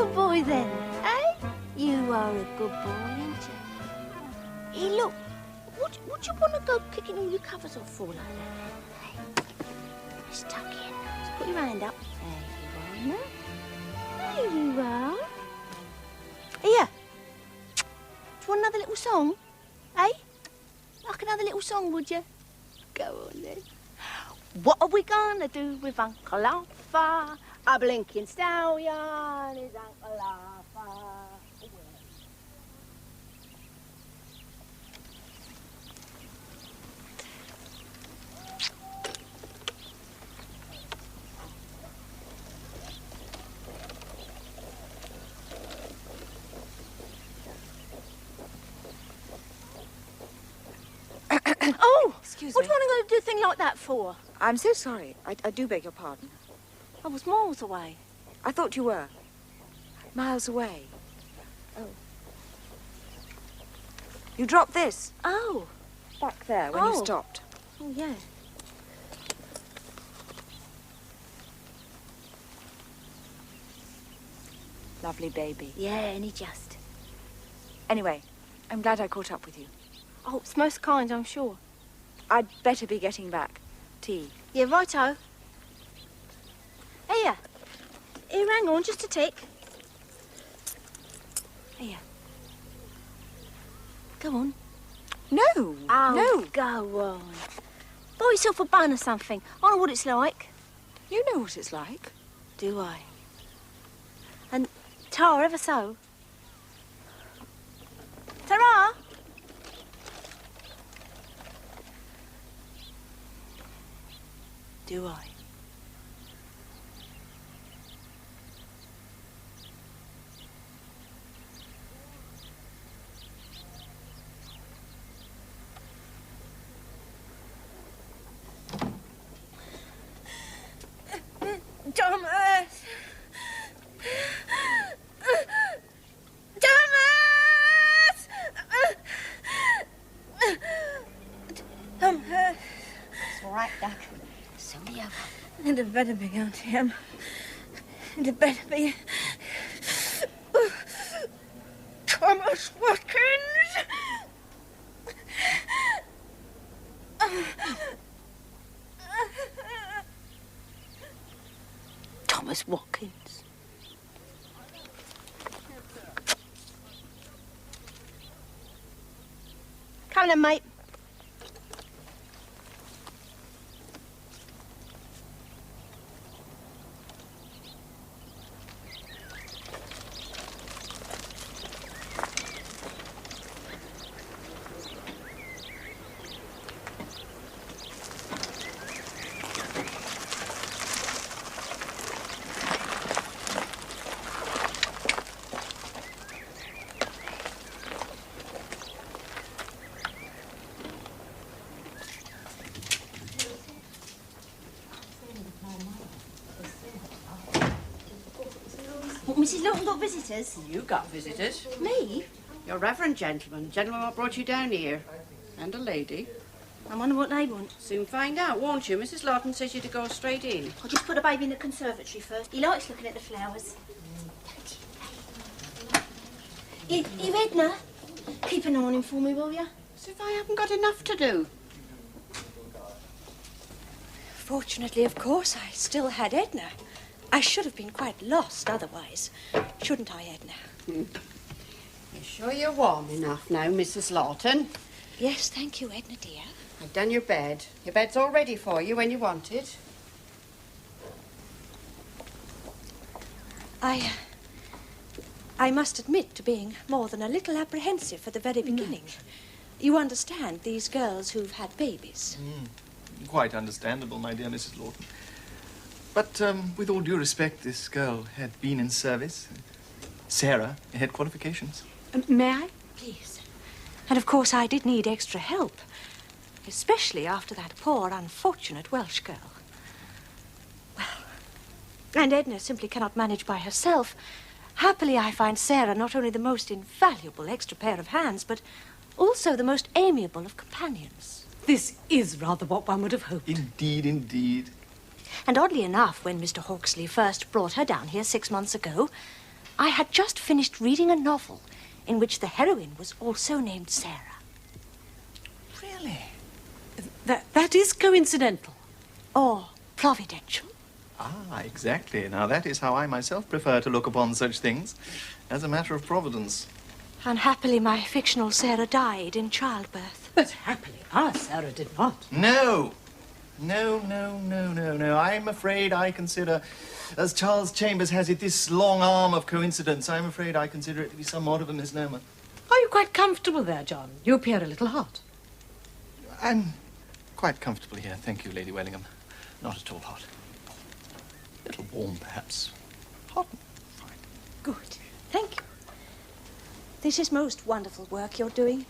good boy then, eh? You are a good boy, ain't you? Hey, look, what you want to go kicking all your covers off for like that? Hey, let's tuck in. Just put your hand up. There you are, now. There you are. Here. Do you want another little song? Eh? Like another little song, would you? Go on then. What are we gonna do with Uncle Arthur? A blinking stallion is Uncle Arthur. Oh! Excuse what me. do you want to do a thing like that for? I'm so sorry. I do beg your pardon. I was miles away. I thought you were. Miles away. Oh. You dropped this. Oh. Back there when you stopped. Oh, yeah. Lovely baby. Yeah, and he just... Anyway, I'm glad I caught up with you. Oh, it's most kind, I'm sure. I'd better be getting back. Tea. Yeah, righto. Here. Here, hang on, just a tick. Here. Go on. No. Oh, no. go on. Buy yourself a bun or something. I know what it's like. You know what it's like. Do I? And ta ever so. Ta-ra! Do I? Thomas! Thomas! Thomas! It's all right, Doc. Soon be over. And it better be, Auntie Em. And it better be... Thomas Watkins! Thomas Watkins. Come then, mate. Mrs. Lawton got visitors? You got visitors. Me? Your reverend gentleman. Gentleman what brought you down here. And a lady. I wonder what they want. Soon find out, won't you? Mrs. Lawton says you to go straight in. I'll just put the baby in the conservatory first. He likes looking at the flowers. You Edna? Keep an eye on him for me, will you? As if I haven't got enough to do. Fortunately, of course, I still had Edna. I should have been quite lost otherwise. Shouldn't I, Edna? You sure you're warm enough now, Mrs. Lawton? Yes, thank you, Edna, dear. I've done your bed. Your bed's all ready for you when you want it. I must admit to being more than a little apprehensive at the very beginning. You understand, these girls who've had babies. Quite understandable, my dear Mrs. Lawton. But with all due respect, this girl had been in service. Sarah had qualifications. May I? Please. And of course I did need extra help, especially after that poor, unfortunate Welsh girl. Well, and Edna simply cannot manage by herself. Happily, I find Sarah not only the most invaluable extra pair of hands, but also the most amiable of companions. This is rather what one would have hoped. Indeed, indeed. And oddly enough, when Mr. Hawksley first brought her down here 6 months ago, I had just finished reading a novel in which the heroine was also named Sarah. Really? That is coincidental. Or providential. Ah, exactly. Now, that is how I myself prefer to look upon such things, as a matter of providence. Unhappily, my fictional Sarah died in childbirth. But happily, our Sarah did not. No. No. I'm afraid I consider, as Charles Chambers has it, this long arm of coincidence, I'm afraid I consider it to be somewhat of a misnomer. Are you quite comfortable there, John? You appear a little hot. I'm quite comfortable here, thank you, Lady Wellingham. Not at all hot. A little warm, perhaps. Hot. Fine. Good. Thank you. This is most wonderful work you're doing.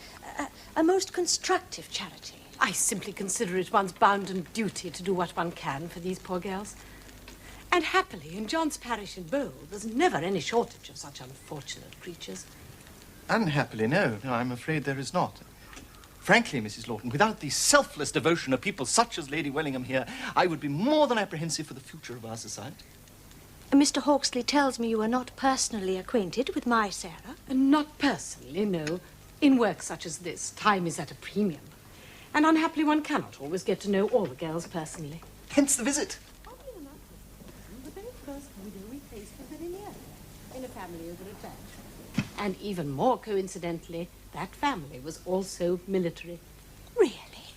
A most constructive charity. I simply consider it one's bounden duty to do what one can for these poor girls. And happily, in John's parish in Bow, there's never any shortage of such unfortunate creatures. Unhappily, no. No, I'm afraid there is not. Frankly, Mrs. Lawton, without the selfless devotion of people such as Lady Wellingham here, I would be more than apprehensive for the future of our society. Mr. Hawksley tells me you are not personally acquainted with my Sarah. Not personally, no. In work such as this, time is at a premium. And unhappily, one cannot always get to know all the girls personally. Hence the visit. The very first widow we placed was very near in a family over at Bath. And even more coincidentally, that family was also military. Really?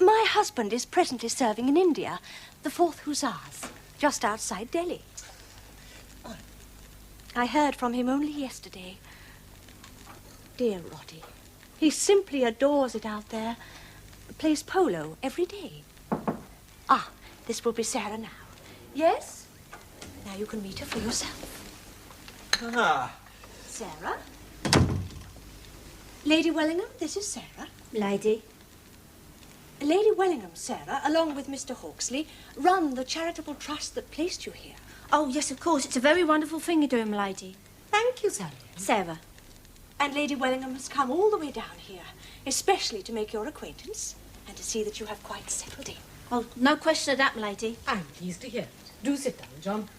My husband is presently serving in India, the 4th Hussars, just outside Delhi. I heard from him only yesterday. Dear Roddy, he simply adores it out there. Plays polo every day. Ah, this will be Sarah now. Yes? Now you can meet her for yourself. Ah. Sarah? Lady Wellingham, this is Sarah. Lady. Lady Wellingham, Sarah, along with Mr. Hawksley, run the charitable trust that placed you here. Oh, yes, of course. It's a very wonderful thing you're doing, my lady. Thank you, Sarah. Sarah. And Lady Wellingham has come all the way down here, especially to make your acquaintance and to see that you have quite settled in. Oh, no question of that, my lady. I'm pleased to hear it. Do sit down, John.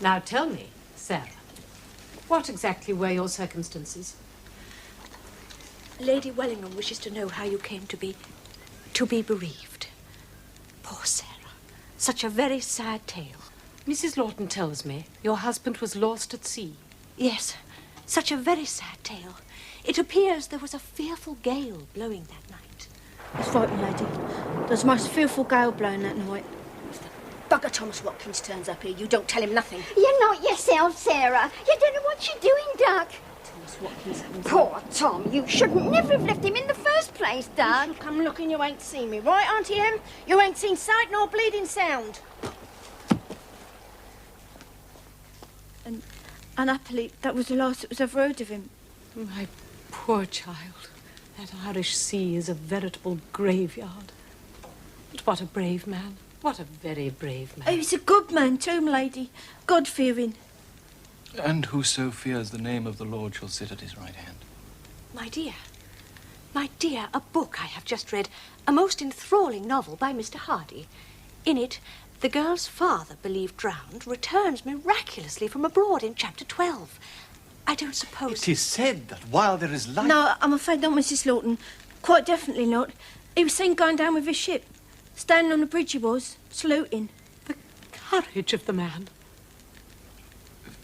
Now tell me, Sarah, what exactly were your circumstances? Lady Wellingham wishes to know how you came to be bereaved. Poor Sarah. Such a very sad tale. Mrs. Lawton tells me your husband was lost at sea. Yes, such a very sad tale. It appears there was a fearful gale blowing that night. That's right, my lady. There was a most fearful gale blowing that night. If the bugger Thomas Watkins turns up here, you don't tell him nothing. You're not yourself, Sarah. You don't know what you're doing, Duck. Thomas Watkins comes Poor Tom, you shouldn't never have left him in the first place, Duck. You come looking, you ain't seen me, right, Auntie Em? You ain't seen sight nor bleeding sound. And unhappily, that was the last that was ever heard of him. My poor child. That Irish sea is a veritable graveyard. But what a brave man. What a very brave man. Oh, he's a good man too, my lady. God-fearing. And whoso fears the name of the Lord shall sit at his right hand. My dear, a book I have just read, a most enthralling novel by Mr. Hardy. In it, the girl's father, believed drowned, returns miraculously from abroad in chapter 12. I don't suppose... It is said that while there is life... No, I'm afraid not, Mrs. Lawton. Quite definitely not. He was seen going down with his ship. Standing on the bridge he was, saluting. The courage of the man.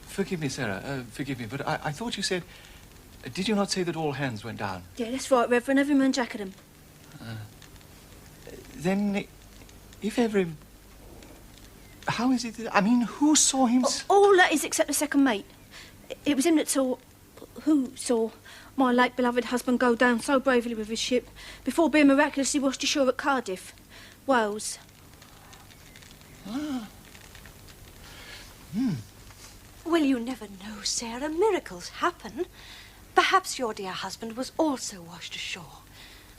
Forgive me, Sarah, forgive me, but I thought you said... did you not say that all hands went down? Yeah, that's right, Reverend. Every man jack at him. Then, if every... How is it that... I mean, who saw him... All that is except the second mate. It was him that saw... Who saw my late beloved husband go down so bravely with his ship before being miraculously washed ashore at Cardiff, Wales. Ah. Well, you never know, Sarah. Miracles happen. Perhaps your dear husband was also washed ashore.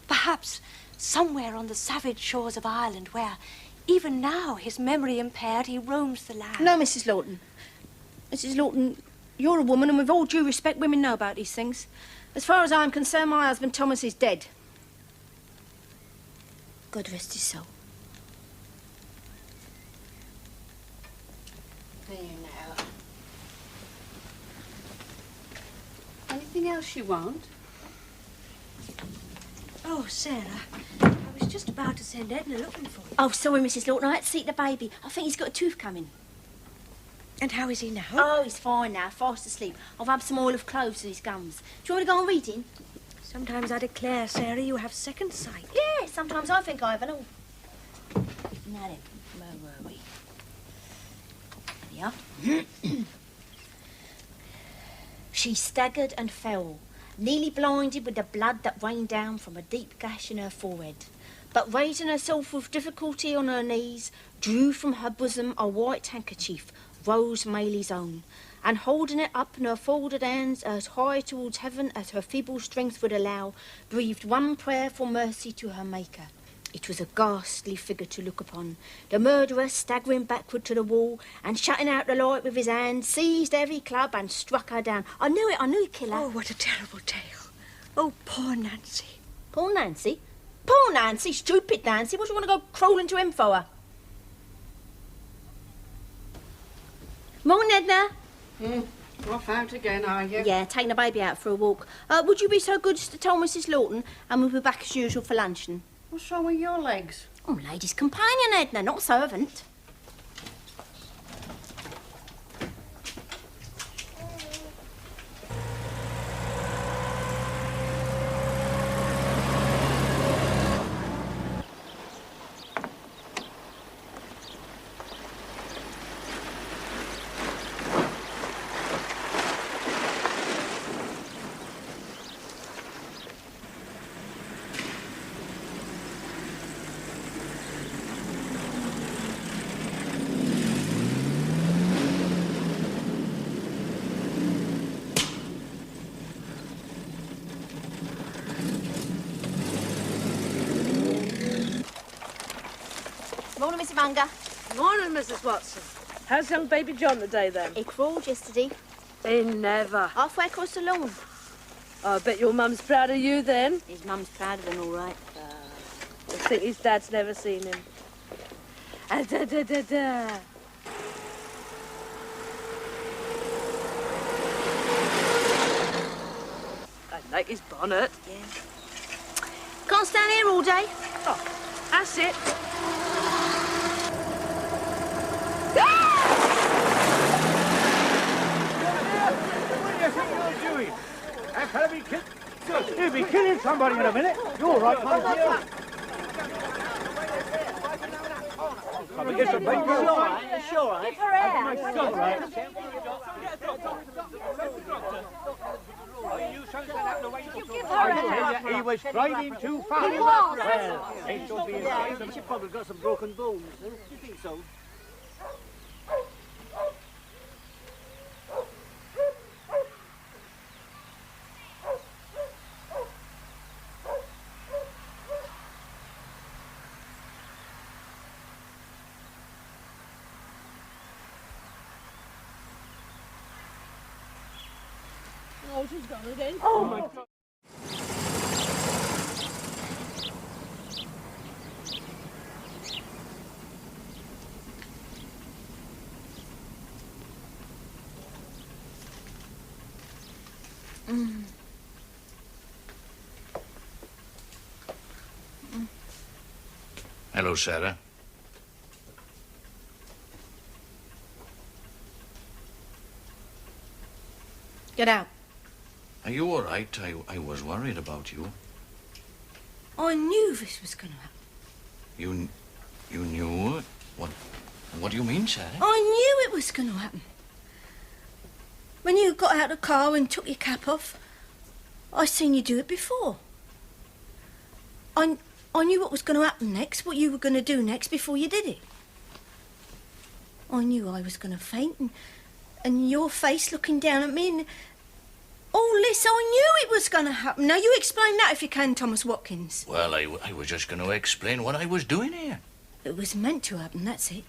Perhaps somewhere on the savage shores of Ireland where, even now, his memory impaired, he roams the land. No, Mrs. Lawton. Mrs. Lawton, you're a woman, and with all due respect, women know about these things. As far as I'm concerned, my husband Thomas is dead. God rest his soul. There now. Anything else you want? Oh, Sarah, I was just about to send Edna looking for you. Oh, sorry, Mrs. Lawton. I had to see the baby. I think he's got a tooth coming. And how is he now? Oh, he's fine now, fast asleep. I've rubbed some oil of cloves to his gums. Do you want me to go on reading? Sometimes I declare, Sarah, you have second sight. Yeah, sometimes I think I have an all. Now then, where were we? There we are. She staggered and fell, nearly blinded with the blood that rained down from a deep gash in her forehead. But raising herself with difficulty on her knees, drew from her bosom a white handkerchief, Rose Maylie's own, and holding it up in her folded hands as high towards heaven as her feeble strength would allow, breathed one prayer for mercy to her Maker. It was a ghastly figure to look upon. The murderer, staggering backward to the wall and shutting out the light with his hand, seized every club and struck her down. I knew he'd kill her. Oh, what a terrible tale. Oh, poor Nancy. Poor Nancy? Poor Nancy, stupid Nancy. What do you want to go crawling to him for? Morning, Edna. Off out again, are you? Yeah, taking the baby out for a walk. Would you be so good as to tell Mrs. Lawton, and we'll be back as usual for luncheon? What's wrong with your legs? Oh, lady's companion, Edna, not servant. Morning, Mr. Munger. Morning, Mrs. Watson. How's young baby John today, then? He crawled yesterday, He never. halfway across the lawn. I bet your mum's proud of you, then. His mum's proud of him, all right. I think his dad's never seen him. Da-da-da-da. I like his bonnet. Yeah. Can't stand here all day. Oh, that's it. You'll be killing somebody in a minute. You're all right, mate. Come and get some baby. It's all right. Give her air. It's all right. He was striding too fast. He was. Well, ain't so be ashamed. She's probably got some broken bones. Do you think so? Oh, she's gone again. Oh, my God. Hello, Sarah. Get out. Are you all right? I was worried about you. I knew this was going to happen. You knew? What do you mean, Sarah? I knew it was going to happen. When you got out of the car and took your cap off, I seen you do it before. I knew what was going to happen next, what you were going to do next before you did it. I knew I was going to faint and your face looking down at me and... all this, I knew it was going to happen. Now, you explain that if you can, Thomas Watkins. Well, I was just going to explain what I was doing here. It was meant to happen, that's it.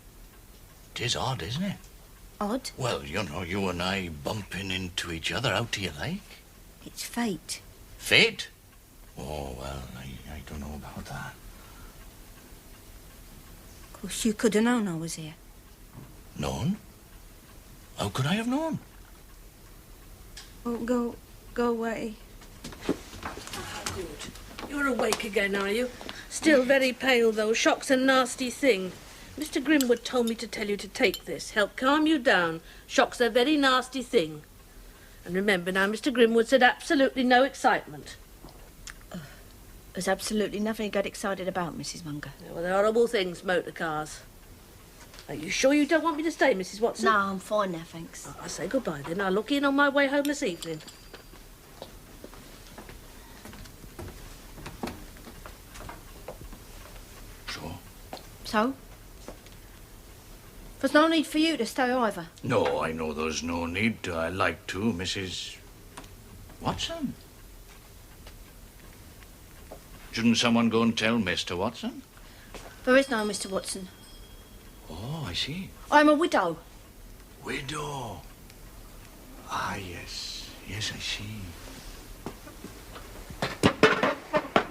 'Tis odd, isn't it? Odd. Well, you know, you and I bumping into each other out to your lake. It's fate. Fate? Oh, well, I don't know about that. Of course, you could have known I was here. Known? How could I have known? Well, Go away. Good. You're awake again, are you? Still very pale, though. Shock's a nasty thing. Mr. Grimwood told me to tell you to take this. Help calm you down. Shock's a very nasty thing. And remember now, Mr. Grimwood said absolutely no excitement. There's absolutely nothing to get excited about, Mrs. Munger. Yeah, well, they're horrible things, motor cars. Are you sure you don't want me to stay, Mrs. Watson? No, I'm fine now, thanks. I'll say goodbye then. I'll look in on my way home this evening. So? There's no need for you to stay either. No, I know there's no need to. I like to, Mrs. Watson. Shouldn't someone go and tell Mr. Watson? There is no Mr. Watson. Oh, I see. I'm a widow. Widow. Ah, yes. Yes, I see.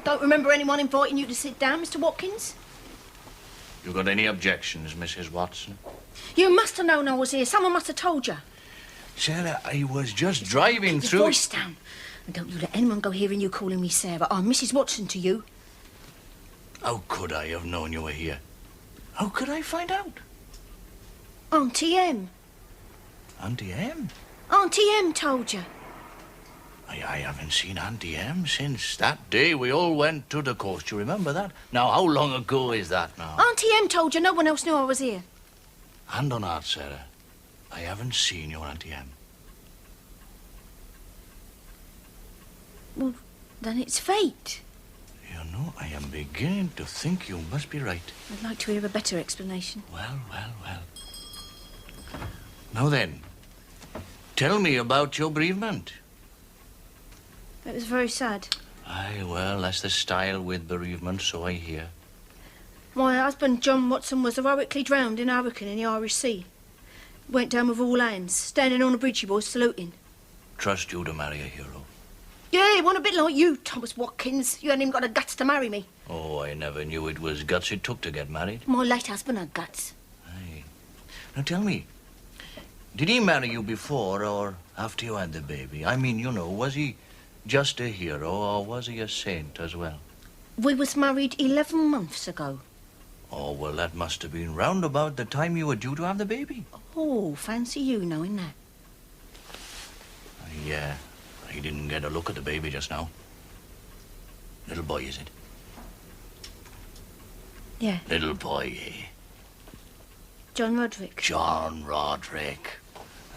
Don't remember anyone inviting you to sit down, Mr. Watkins? You got any objections, Mrs. Watson? You must have known I was here. Someone must have told you. Sarah, I was just driving Keep through... your voice down. And don't you let anyone go hearing you calling me Sarah. I'm Mrs. Watson to you. How could I have known you were here? How could I find out? Auntie M. Auntie M? Auntie M told you. I haven't seen Auntie M since that day we all went to the coast. You remember that? Now, how long ago is that now? Auntie M told you. No one else knew I was here. Hand on heart, Sarah. I haven't seen your Auntie M. Well, then it's fate. You know, I am beginning to think you must be right. I'd like to hear a better explanation. Well. Now then, tell me about your bereavement. It was very sad. Aye, well, that's the style with bereavement, so I hear. My husband, John Watson, was heroically drowned in a hurricane in the Irish Sea. Went down with all hands, standing on a bridge he was, saluting. Trust you to marry a hero. Yeah, he wasn't a bit like you, Thomas Watkins. You hadn't even got the guts to marry me. Oh, I never knew it was guts it took to get married. My late husband had guts. Aye. Now tell me, did he marry you before or after you had the baby? I mean, you know, was he just a hero or was he a saint as well? We was married 11 months ago. Oh, well, that must have been round about the time you were due to have the baby. Oh, fancy you knowing that. Yeah, I didn't get a look at the baby just now. Little boy, is it? Yeah. Little boy, eh? John Roderick. John Roderick.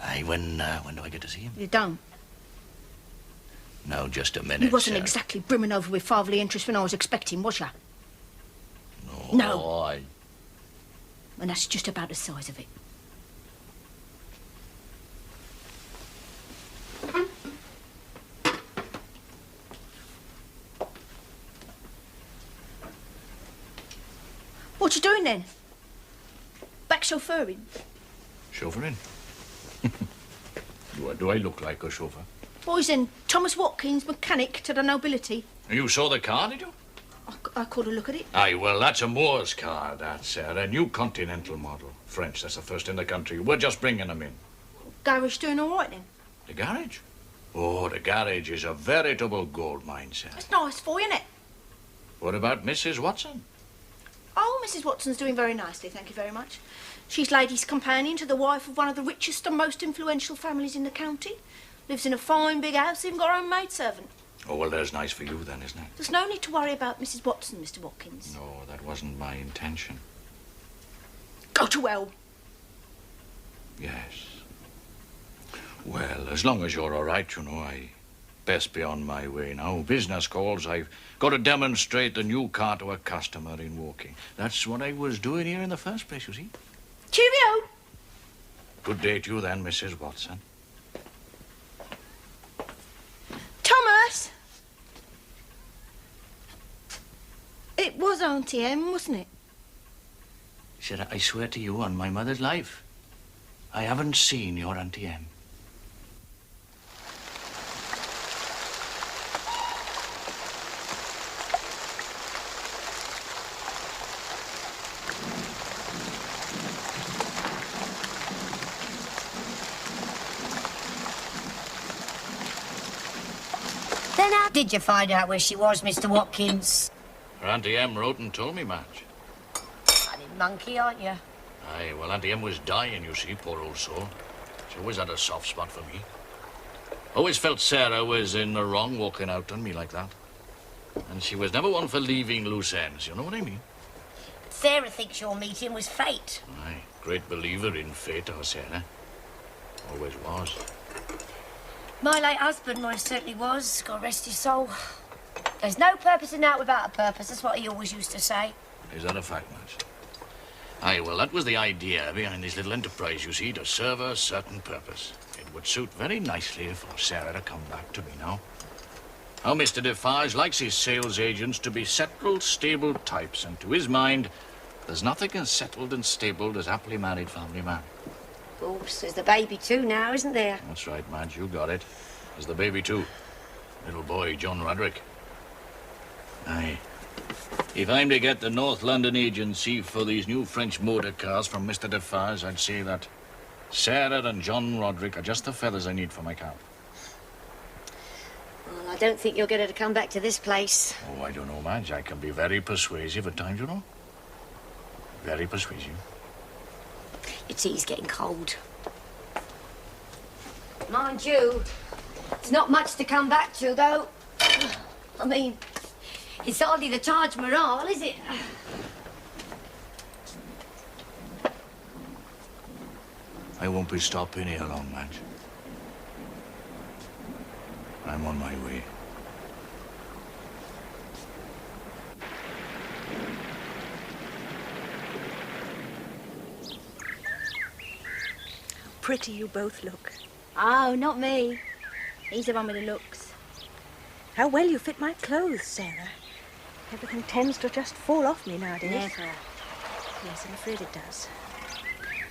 Aye, when do I get to see him? You don't. Now, just a minute, You wasn't Sarah. exactly brimming over with fatherly interest when I was expecting, was you? No. No. And that's just about the size of it. What you doing then? Back chauffeuring? Chauffeuring? Do I look like a chauffeur? Boys then, Thomas Watkins, mechanic to the nobility. You saw the car, did you? I caught a look at it. Aye, well, that's a Moore's car, that's a new Continental model. French, that's the first in the country. We're just bringing them in. Garage doing all right then? The garage? Oh, the garage is a veritable gold mine, sir. That's nice for you, isn't it? What about Mrs. Watson? Oh, Mrs. Watson's doing very nicely, thank you very much. She's lady's companion to the wife of one of the richest and most influential families in the county. Lives in a fine big house, even got her own maidservant. Oh, well, that's nice for you then, isn't it? There's no need to worry about Mrs. Watson, Mr. Watkins. No, that wasn't my intention. Go to hell. Yes. Well, as long as you're all right, you know, I best be on my way now. Business calls. I've got to demonstrate the new car to a customer in Woking. That's what I was doing here in the first place, you see. Cheerio. Good day to you then, Mrs. Watson. Thomas! It was Auntie M, wasn't it? Sarah, I swear to you on my mother's life, I haven't seen your Auntie M. Then how did you find out where she was, Mr. Watkins? Her Auntie Em wrote and told me, Madge. Funny monkey, aren't you? Aye, well, Auntie Em was dying, you see, poor old soul. She always had a soft spot for me. Always felt Sarah was in the wrong walking out on me like that. And she was never one for leaving loose ends, you know what I mean? Sarah thinks your meeting was fate. Aye, great believer in fate, our Sarah. Always was. My late husband most certainly was, God rest his soul. There's no purpose in out without a purpose, that's what he always used to say. Is that a fact, Madge? Aye, well, that was the idea behind this little enterprise, you see, to serve a certain purpose. It would suit very nicely for Sarah to come back to me now. Now, Mr. Defarge likes his sales agents to be settled, stable types, and to his mind, there's nothing as settled and stable as happily married family man. Of course, there's the baby too now, isn't there? That's right, Madge, you got it. There's the baby, too. Little boy, John Roderick. Aye. If I'm to get the North London agency for these new French motor cars from Mr. Defarge, I'd say that Sarah and John Roderick are just the feathers I need for my cap. Well, I don't think you'll get her to come back to this place. Oh, I don't know, Madge. I can be very persuasive at times, you know. Very persuasive. Your tea's getting cold. Mind you, it's not much to come back to, though. I mean, it's hardly the Taj Mahal, is it? I won't be stopping here long, Madge. I'm on my way. How pretty you both look. Oh, not me. He's the one with the looks. How well you fit my clothes, Sarah. Everything tends to just fall off me nowadays. Never. Yes, I'm afraid it does.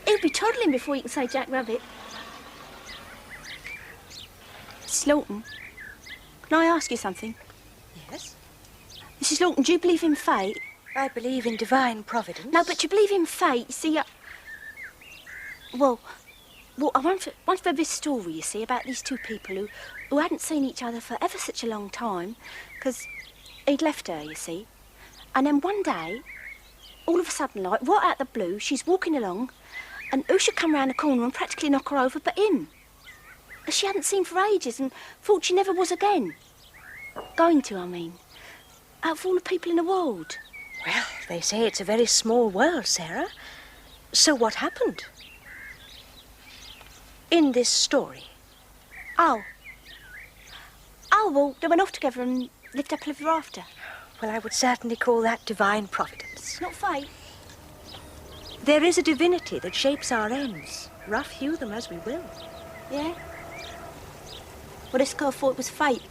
He'll be toddling before you can say Jack Rabbit. Mrs. Lawton, can I ask you something? Yes? Mrs. Lawton, do you believe in fate? I believe in divine providence. No, but you believe in fate. See, Well, I once read this story, you see, about these two people who hadn't seen each other for ever such a long time, because he'd left her, you see. And then one day, all of a sudden, like, right out the blue, she's walking along, and who should come round the corner and practically knock her over but him? She hadn't seen for ages and thought she never was again. Going to, I mean. Out of all the people in the world. Well, they say it's a very small world, Sarah. So what happened? In this story. Oh, well, they went off together and lived happily ever after. Well, I would certainly call that divine providence. Not fate. There is a divinity that shapes our ends, rough hew them as we will. Yeah? Well, this girl thought it was fate.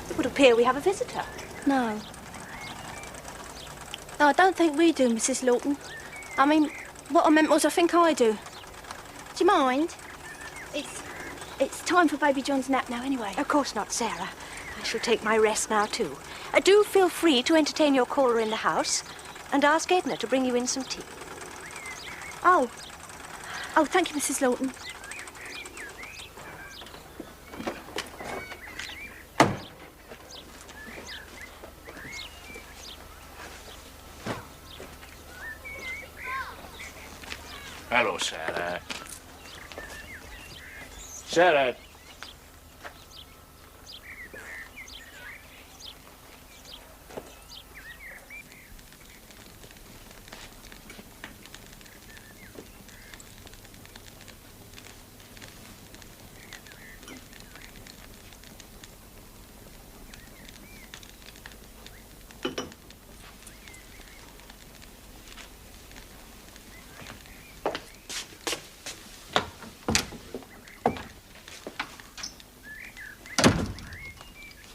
It would appear we have a visitor. No. No, I don't think we do, Mrs. Lawton. I mean, what I meant was I think I do. Do you mind? It's time for Baby John's nap now, anyway. Of course not, Sarah. I shall take my rest now, too. Do feel free to entertain your caller in the house and ask Edna to bring you in some tea. Oh, thank you, Mrs. Lawton. Hello, Sarah. Sarah.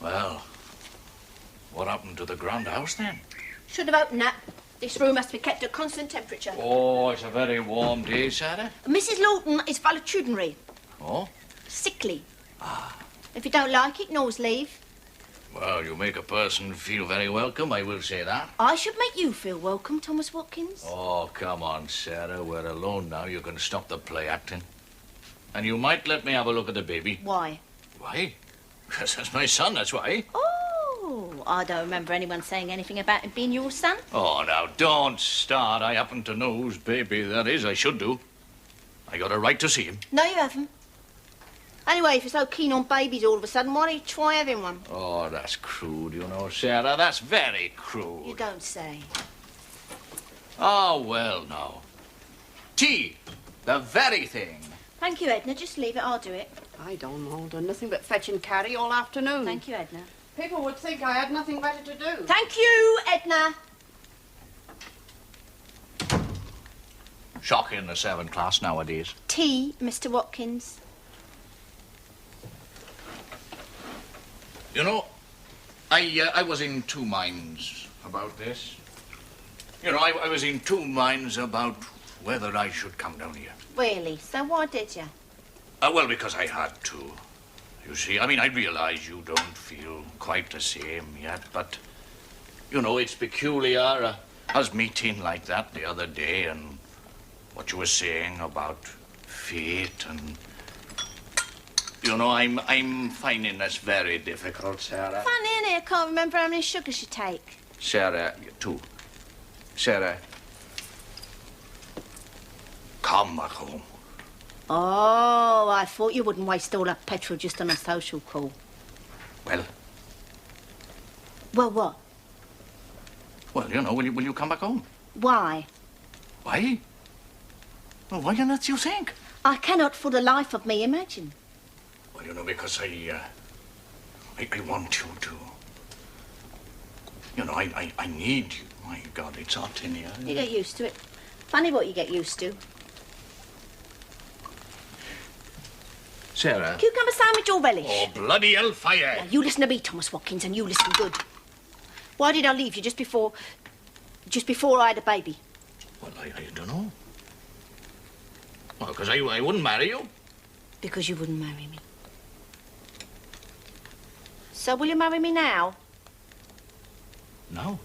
Well, what happened to the grand house then? Should have opened that. This room has to be kept at constant temperature. Oh, it's a very warm day, Sarah. Mrs. Lawton is valetudinary. Oh? Sickly. If you don't like it, nose leave. Well, you make a person feel very welcome, I will say that. I should make you feel welcome, Thomas Watkins. Oh, come on, Sarah. We're alone now. You can stop the play acting. And you might let me have a look at the baby. Why? Why? Because that's my son, that's why. Oh, I don't remember anyone saying anything about him being your son. Oh, now, don't start. I happen to know whose baby that is. I should do. I got a right to see him. No, you haven't. Anyway, if you're so keen on babies all of a sudden, why don't you try having one? Oh, that's crude, you know, Sarah. That's very crude. You don't say. Oh, well, now. Tea. The very thing. Thank you, Edna. Just leave it. I'll do it. I don't, Alden. Nothing but fetch and carry all afternoon. Thank you, Edna. People would think I had nothing better to do. Thank you, Edna. Shocking, the 7th class nowadays. Tea, Mr. Watkins. You know, I was in two minds about this. You know, I was in two minds about whether I should come down here. Really? So why did you? Well, because I had to. You see, I mean, I realize you don't feel quite the same yet, but, you know, it's peculiar. Us meeting like that the other day and what you were saying about fate and... You know, I'm finding this very difficult, Sarah. Funny, innit? I can't remember how many sugars you take. Sarah, two. Sarah, come back home. Oh, I thought you wouldn't waste all that petrol just on a social call. Well? Well, what? Well, you know, will you come back home? Why? Why? Well, why not you think? I cannot for the life of me imagine. Well, you know, because I want you to. You know, I need you. My God, it's hot in here. You get used to it. Funny what you get used to. Sarah. Cucumber sandwich or relish? Oh, bloody hellfire. Now, you listen to me, Thomas Watkins, and you listen good. Why did I leave you just before I had a baby? Well, I don't know. Well, because I wouldn't marry you. Because you wouldn't marry me. So will you marry me now? No.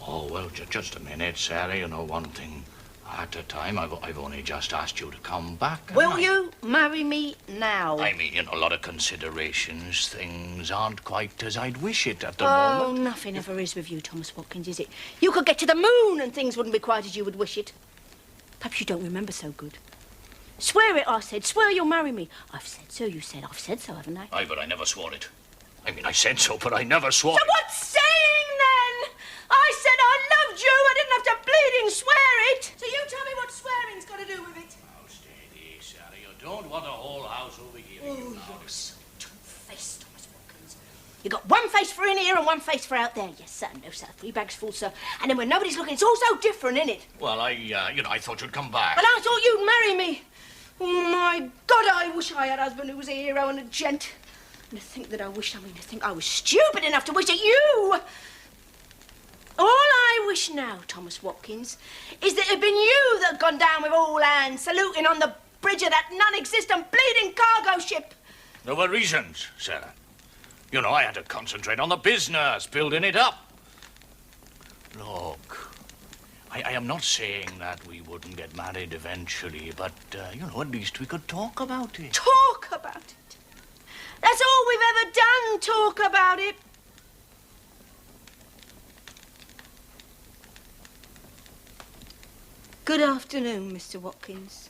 Oh, well, just a minute, Sarah. You know, one thing at a time. I've only just asked you to come back. Will you marry me now? I mean, you know, a lot of considerations. Things aren't quite as I'd wish it at the Oh, moment. nothing ever is with you, Thomas Watkins, is it? You could get to the moon and things wouldn't be quite as you would wish it. Perhaps you don't remember so good. Swear it, I said. Swear you'll marry me. I've said so, you said. I've said so, haven't I? Aye, but I never swore it. I mean, I said so, but I never swore So it. what's saying, then? I said I loved you. I didn't have to bleeding swear it. So you tell me what swearing's got to do with it. Now, steady, Sarah. You don't want the whole house over here. Oh, you're so two-faced, Thomas Watkins. You got one face for in here and one face for out there. Yes, sir. No, sir. 3 bags full, sir. And then when nobody's looking, it's all so different, isn't it? Well, you know, I thought you'd come back. But I thought you'd marry me. Oh, my God, I wish I had a husband who was a hero and a gent. And to think that I think I was stupid enough to wish it you. All I wish now, Thomas Watkins, is that it had been you that had gone down with all hands, saluting on the bridge of that non-existent bleeding cargo ship. There were reasons, Sarah. You know, I had to concentrate on the business, building it up. Look, I am not saying that we wouldn't get married eventually, but, you know, at least we could talk about it. Talk about it? That's all we've ever done, talk about it. Good afternoon, Mr. Watkins.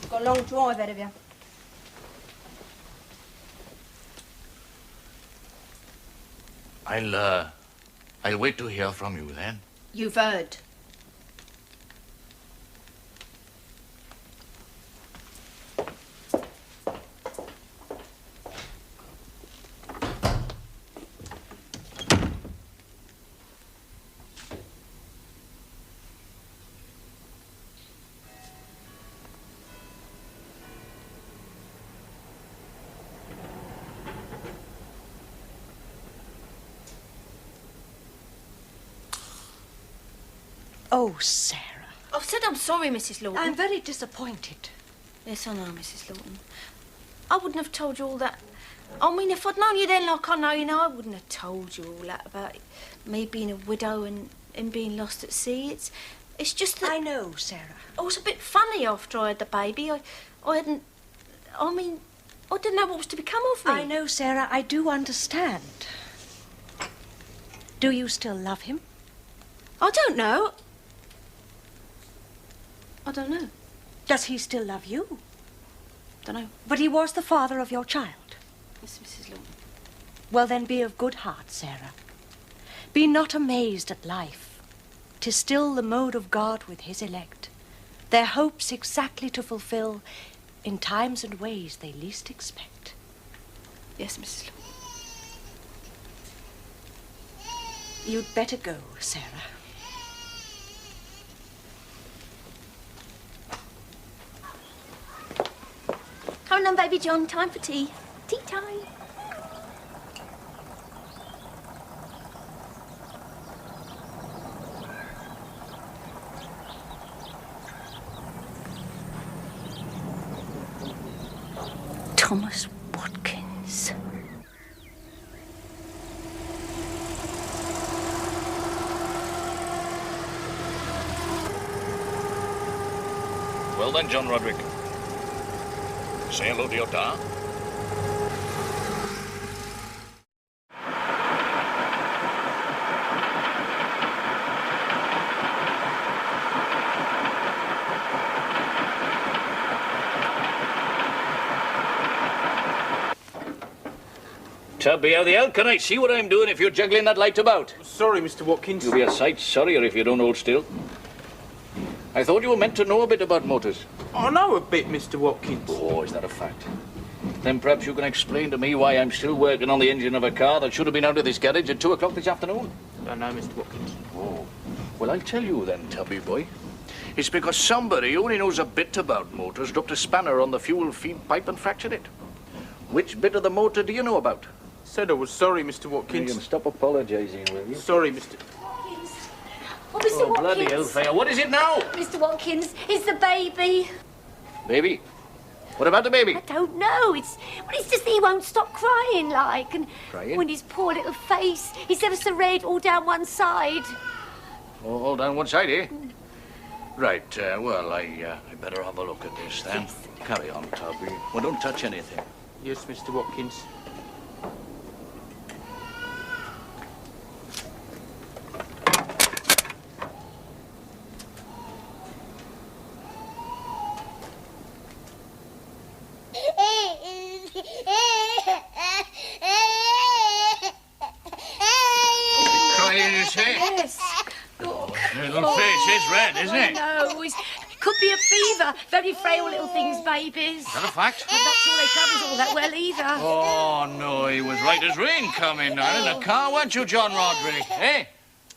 You've got a long drive ahead of you. I'll wait to hear from you then. You've heard. Oh, Sarah. I've said I'm sorry, Mrs. Lawton. I'm very disappointed. Yes, I know, Mrs. Lawton. I wouldn't have told you all that. I mean, if I'd known you then like I know you now, I wouldn't have told you all that about me being a widow and being lost at sea. It's just that... I know, Sarah. I was a bit funny after I had the baby. I didn't know what was to become of me. I know, Sarah. I do understand. Do you still love him? I don't know. I don't know. Does he still love you? Don't know. But he was the father of your child. Yes, Mrs. Lawton. Well, then be of good heart, Sarah. Be not amazed at life. 'Tis still the mode of God with his elect, their hopes exactly to fulfill in times and ways they least expect. Yes, Mrs. Lawton. You'd better go, Sarah. Come on, baby John. Time for tea. Tea time. Thomas Watkins. Well then, John Roderick. Say hello to your da. Tubby, how the hell can I see what I'm doing if you're juggling that light about? Sorry, Mr. Watkins. You'll be a sight sorrier if you don't hold still. I thought you were meant to know a bit about motors. I know a bit, Mr. Watkins. Oh, is that a fact? Then perhaps you can explain to me why I'm still working on the engine of a car that should have been out of this garage at 2 o'clock this afternoon. I know, Mr. Watkins. Oh, well, I'll tell you then, Tubby boy. It's because somebody who only knows a bit about motors dropped a spanner on the fuel feed pipe and fractured it. Which bit of the motor do you know about? Said I was sorry, Mr. Watkins. You can stop apologising, will you? Sorry, Mr. Watkins. Oh, Mr. Oh, Watkins. bloody hellfire. What is it now? Mr. Watkins, it's the baby. Baby? What about the baby? I don't know. It's just that he won't stop crying, like, and Crying? when his poor little face, he's ever so red all down one side. Oh, all down one side, eh? Right, well, I better have a look at this then. Yes. Carry on, Tubby. Well, don't touch anything. Yes, Mr. Watkins. Crying in his head? Yes. Little face is red, isn't it? No, it could be a fever. Very frail little things, babies. Is that a fact? I'm not sure they covers all that well either. Oh, no, he was right as rain coming now in the car, weren't you, John Roderick, eh?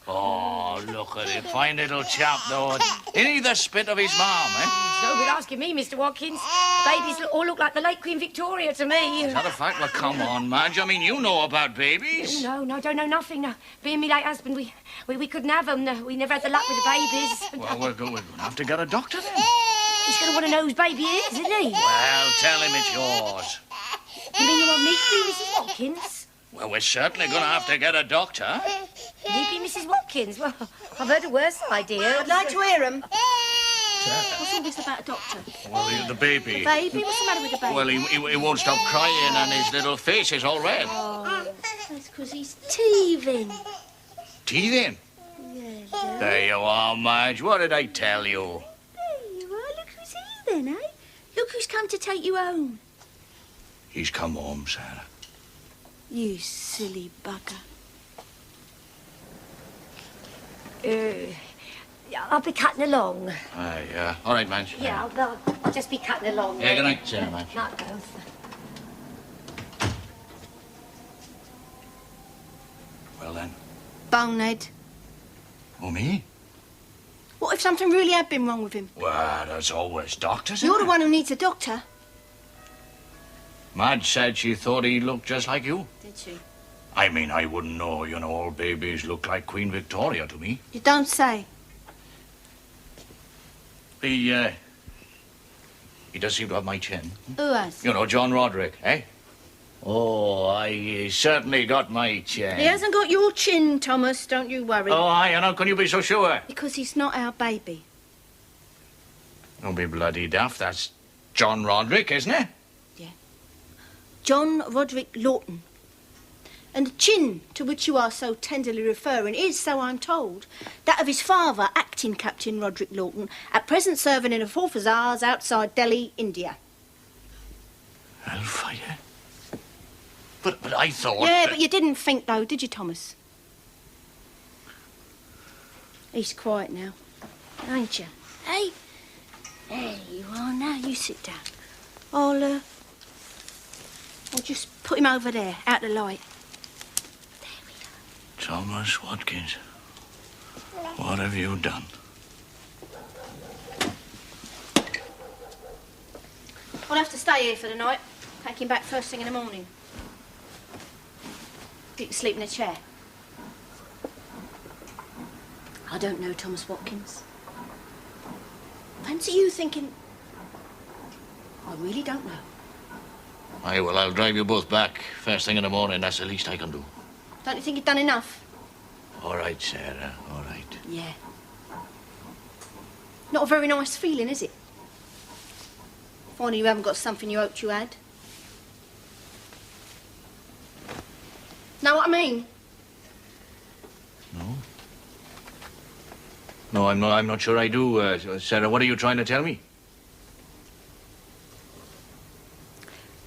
Oh, look at it. Fine little chap, though. Isn't he the spit of his mum, eh? It's no good asking me, Mr. Watkins. Babies all look like the late Queen Victoria to me. Is that a fact? Well, come on, Madge. I mean, you know about babies. No, don't know nothing. No. Me and me late husband, we couldn't have them. No, we never had the luck with the babies. Well, we're going to have to get a doctor then. He's going to want to know whose baby it is, isn't he? Well, tell him it's yours. You mean you want me to be Mrs. Watkins? Well, we're certainly going to have to get a doctor. You be Mrs. Watkins? Well, I've heard a worse idea. I'd like to hear him. What's all this about a doctor? Well, the baby. Baby? What's the matter with the baby? Well, he won't stop crying and his little face is all red. Oh, that's because he's teething. Teething? Yeah. There you are, Madge. What did I tell you? There you are. Look who's here then, eh? Look who's come to take you home. He's come home, Sarah. You silly bugger. I'll be cutting along. Yeah. All right, Madge. Yeah, I'll just be cutting along. Yeah, good night, Sarah, Madge. Night, girls. Well, then. Bonehead. Oh, me? What if something really had been wrong with him? Well, there's always doctors, You're isn't the one who needs a doctor. Madge said she thought he looked just like you. Did she? I mean, I wouldn't know. You know, all babies look like Queen Victoria to me. You don't say. He does seem to have my chin. Who has? You know, John Roderick, eh? Oh, I certainly got my chance. He hasn't got your chin, Thomas, don't you worry. Oh, aye, and how can you be so sure? Because he's not our baby. Don't be bloody daft. That's John Roderick, isn't it? Yeah. John Roderick Lawton. And the chin to which you are so tenderly referring is, so I'm told, that of his father, acting Captain Roderick Lawton, at present serving in the 4th Hussars outside Delhi, India. Hellfire? But I thought... Yeah, that... but you didn't think, though, did you, Thomas? He's quiet now, ain't you? Hey? There you are now. You sit down. I'll just put him over there, out the light. There we are. Thomas Watkins, what have you done? I'll have to stay here for the night. Take him back first thing in the morning. You can sleep in a chair. I don't know, Thomas Watkins. Fancy you thinking... I really don't know. Aye, well, I'll drive you both back first thing in the morning. That's the least I can do. Don't you think you've done enough? All right, Sarah, all right. Yeah. Not a very nice feeling, is it? Finding you haven't got something you hoped you had. Know what I mean? No. No, I'm not sure I do. Sarah, what are you trying to tell me?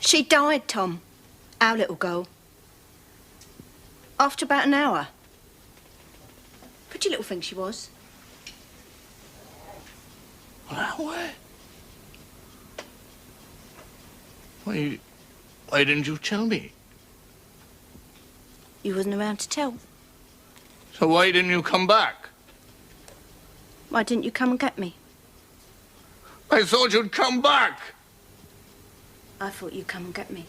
She died, Tom. Our little girl. After about an hour. Pretty little thing she was. An hour? Why didn't you tell me? You wasn't around to tell. So why didn't you come back? Why didn't you come and get me? I thought you'd come back. I thought you'd come and get me.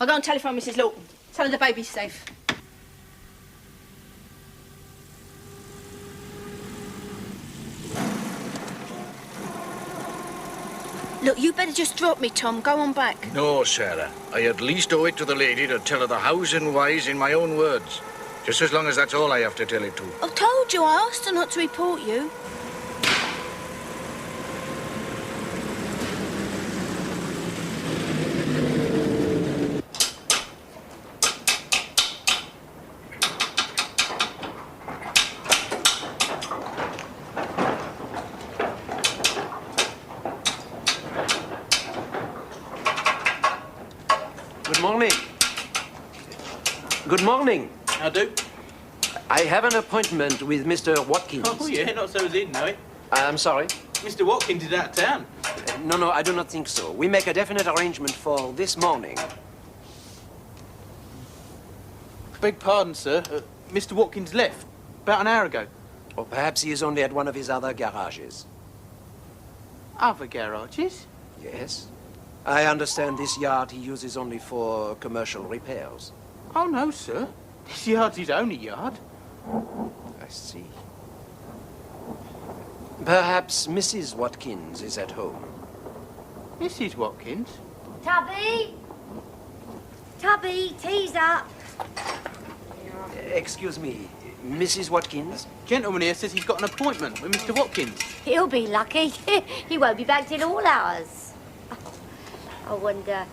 I'll go and telephone Mrs. Lawton. Tell her the baby's safe. Look, you better just drop me, Tom. Go on back. No, Sarah. I at least owe it to the lady to tell her the hows and whys in my own words. Just as long as that's all I have to tell it to. I told you. I asked her not to report you. Good morning. How do? I have an appointment with Mr. Watkins. Oh, yeah, not so as in, no. I'm sorry? Mr. Watkins is out of town. No, I do not think so. We make a definite arrangement for this morning. Beg pardon, sir. Mr. Watkins left about an hour ago. Or perhaps he is only at one of his other garages. Other garages? Yes. I understand this yard he uses only for commercial repairs. Oh, no, sir. This yard's his only yard. I see. Perhaps Mrs. Watkins is at home. Mrs. Watkins? Tubby! Tubby, tea's up. Excuse me, Mrs. Watkins? Gentleman here says he's got an appointment with Mr. Watkins. He'll be lucky. He won't be back till all hours. I wonder...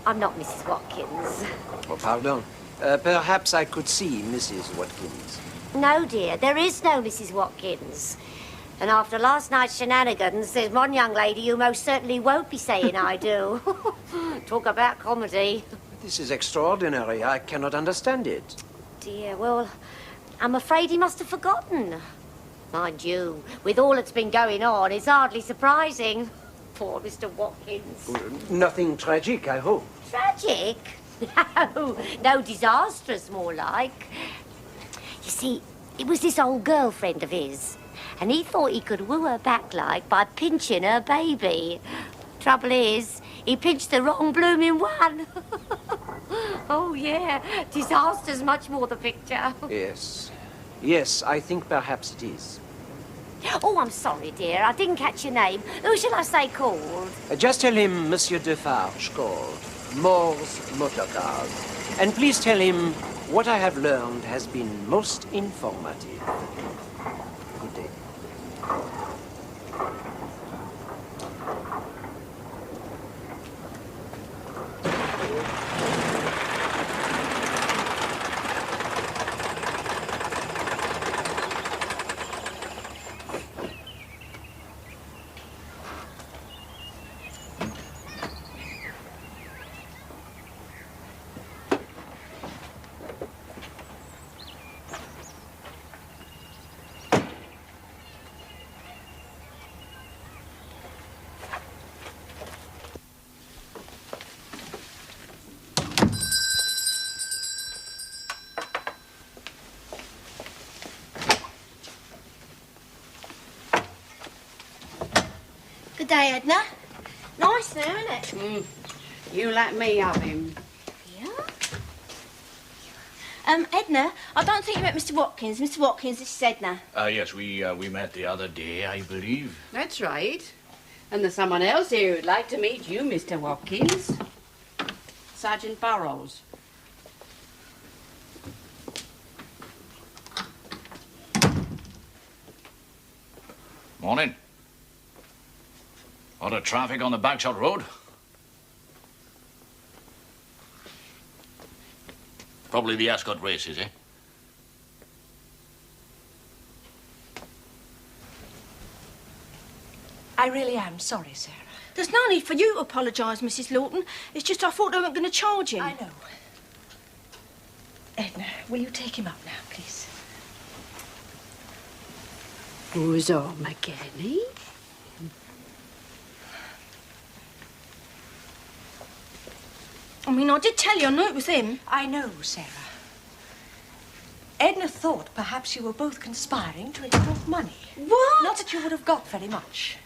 I'm not Mrs. Watkins. Oh, pardon. Perhaps I could see Mrs. Watkins. No, dear, there is no Mrs. Watkins. And after last night's shenanigans, there's one young lady who most certainly won't be saying I do. Talk about comedy. This is extraordinary. I cannot understand it. Dear, well, I'm afraid he must have forgotten. Mind you, with all that's been going on, it's hardly surprising. Poor Mr. Watkins. Nothing tragic, I hope. Tragic? No, disastrous, more like. You see, it was this old girlfriend of his, and he thought he could woo her back like by pinching her baby. Trouble is, he pinched the wrong blooming one. Oh, yeah. Disaster's much more the picture. Yes. Yes, I think perhaps it is. Oh, I'm sorry, dear. I didn't catch your name. Who shall I say called? Just tell him Monsieur Defarge called. Moore's Motorcars. And please tell him what I have learned has been most informative. Good day. Good day, Edna. Nice now, isn't it? You let me have him. Yeah? Edna, I don't think you met Mr. Watkins. Mr. Watkins, this is Edna. Yes, we met the other day, I believe. That's right. And there's someone else here who'd like to meet you, Mr. Watkins. Sergeant Burrows. Morning. Lot of traffic on the Backshot Road. Probably the Ascot races, eh? I really am sorry, Sarah. There's no need for you to apologise, Mrs. Lawton. It's just I thought they weren't going to charge him. I know. Edna, will you take him up now, please? Who's home again, eh? I mean, I did tell you, I knew it was him. I know, Sarah. Edna thought perhaps you were both conspiring to extort money. What? Not that you would have got very much.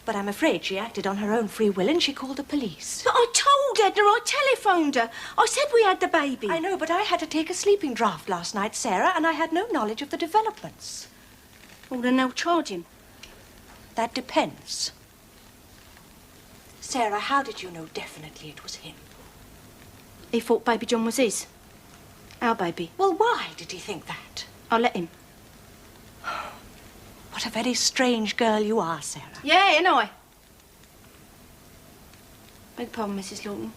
But I'm afraid she acted on her own free will and she called the police. But I told Edna, I telephoned her. I said we had the baby. I know, but I had to take a sleeping draught last night, Sarah, and I had no knowledge of the developments. Well, then they'll charge him. That depends. Sarah, how did you know definitely it was him? He thought Baby John was his. Our baby. Well, why did he think that? I'll let him. What a very strange girl you are, Sarah. Yeah, and I. Beg pardon, Mrs. Lawton.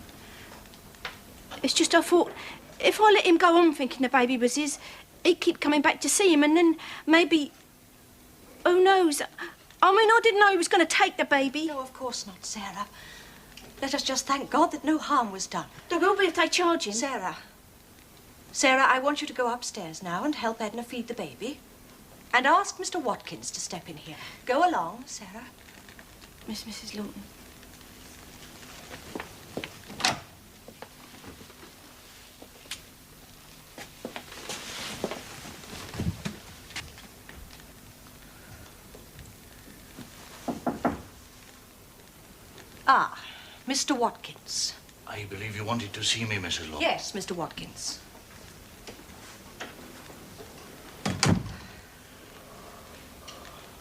It's just I thought if I let him go on thinking the baby was his, he'd keep coming back to see him and then maybe... Who knows? I mean, I didn't know he was going to take the baby. No, of course not, Sarah. Let us just thank God that no harm was done. There will be if they charge him. Sarah. Sarah, I want you to go upstairs now and help Edna feed the baby. And ask Mr. Watkins to step in here. Go along, Sarah. Mrs. Lawton. Ah, Mr. Watkins. I believe you wanted to see me, Mrs. Lawton. Yes, Mr. Watkins.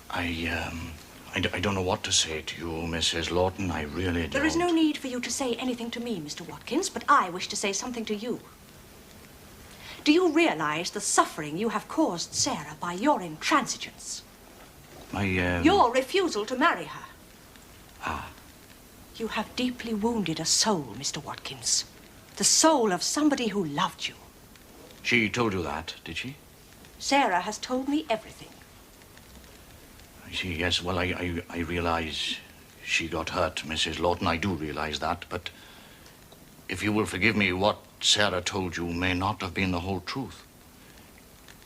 I don't know what to say to you, Mrs. Lawton. I really don't. There is no need for you to say anything to me, Mr. Watkins, but I wish to say something to you. Do you realize the suffering you have caused Sarah by your intransigence? Your refusal to marry her. Ah. You have deeply wounded a soul, Mr. Watkins. The soul of somebody who loved you. She told you that, did she? Sarah has told me everything. I see, yes. Well, I realize she got hurt, Mrs. Lawton. I do realize that. But if you will forgive me, what Sarah told you may not have been the whole truth.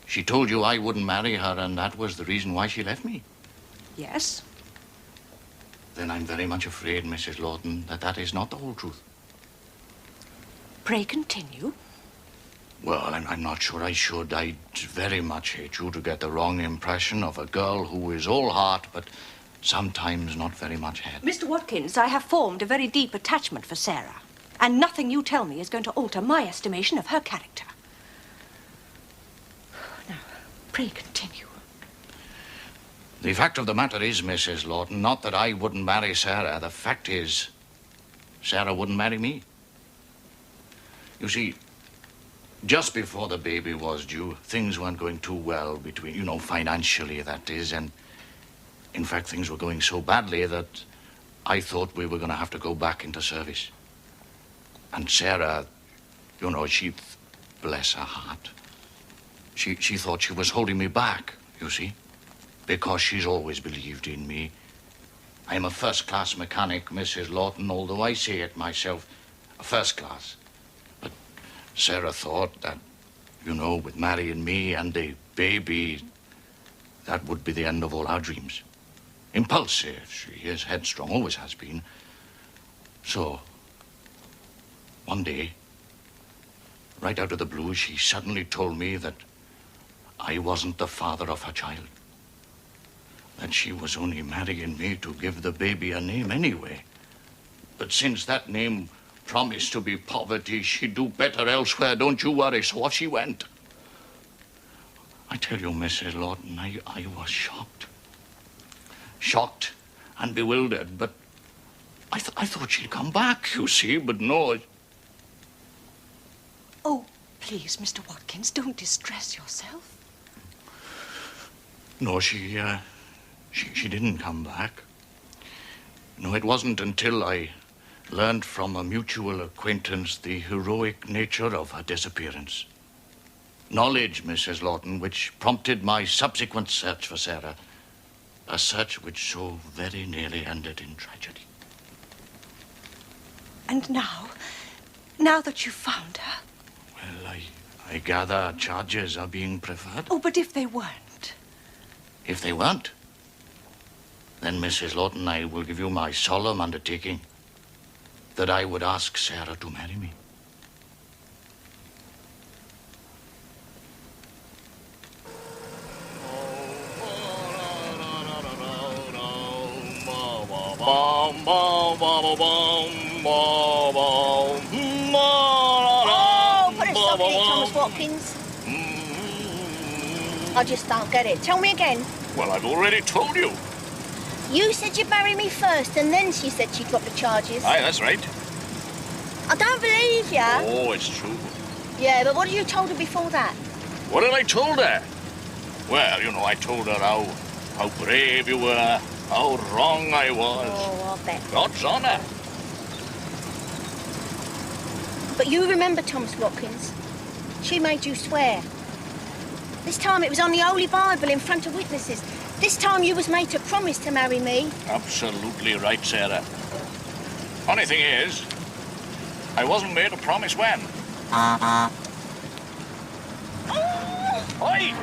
She told you I wouldn't marry her, and that was the reason why she left me. Yes? Then I'm very much afraid, Mrs. Lawton, that that is not the whole truth. Pray continue. Well, I'm not sure I should. I'd very much hate you to get the wrong impression of a girl who is all heart, but sometimes not very much head. Mr. Watkins, I have formed a very deep attachment for Sarah, and nothing you tell me is going to alter my estimation of her character. Now, pray continue. The fact of the matter is, Mrs. Lawton, not that I wouldn't marry Sarah. The fact is, Sarah wouldn't marry me. You see, just before the baby was due, things weren't going too well between, you know, financially, that is, and in fact, things were going so badly that I thought we were going to have to go back into service. And Sarah, you know, she, bless her heart, she thought she was holding me back, you see, because she's always believed in me. I'm a first-class mechanic, Mrs. Lawton, although I say it myself, a first class. But Sarah thought that, you know, with marrying me and the baby, that would be the end of all our dreams. Impulsive, she is, headstrong, always has been. So, one day, right out of the blue, she suddenly told me that I wasn't the father of her child. That she was only marrying me to give the baby a name anyway. But since that name promised to be poverty, she'd do better elsewhere, don't you worry. So off she went. I tell you, Mrs. Lawton, I was shocked. Shocked and bewildered, but I thought she'd come back, you see, but no. Oh, please, Mr. Watkins, don't distress yourself. No, she didn't come back. No, it wasn't until I learned from a mutual acquaintance the heroic nature of her disappearance. Knowledge, Mrs. Lawton, which prompted my subsequent search for Sarah. A search which so very nearly ended in tragedy. And now that you've found her... Well, I gather charges are being preferred. Oh, but if they weren't? If they weren't, then, Mrs. Lawton, I will give you my solemn undertaking that I would ask Sarah to marry me. Oh, put a stop to it, Thomas Watkins. I just don't get it. Tell me again. Well, I've already told you. You said you'd marry me first, and then she said she'd drop the charges. Aye, that's right. I don't believe ya. Oh, it's true. Yeah, but what did you told her before that? What did I told her? Well, you know, I told her how brave you were, how wrong I was. Oh, I bet. God's honour. But you remember, Thomas Watkins, she made you swear. This time it was on the Holy Bible in front of witnesses. This time you was made to promise to marry me. Absolutely right, Sarah. Funny thing is, I wasn't made a promise when. Oi!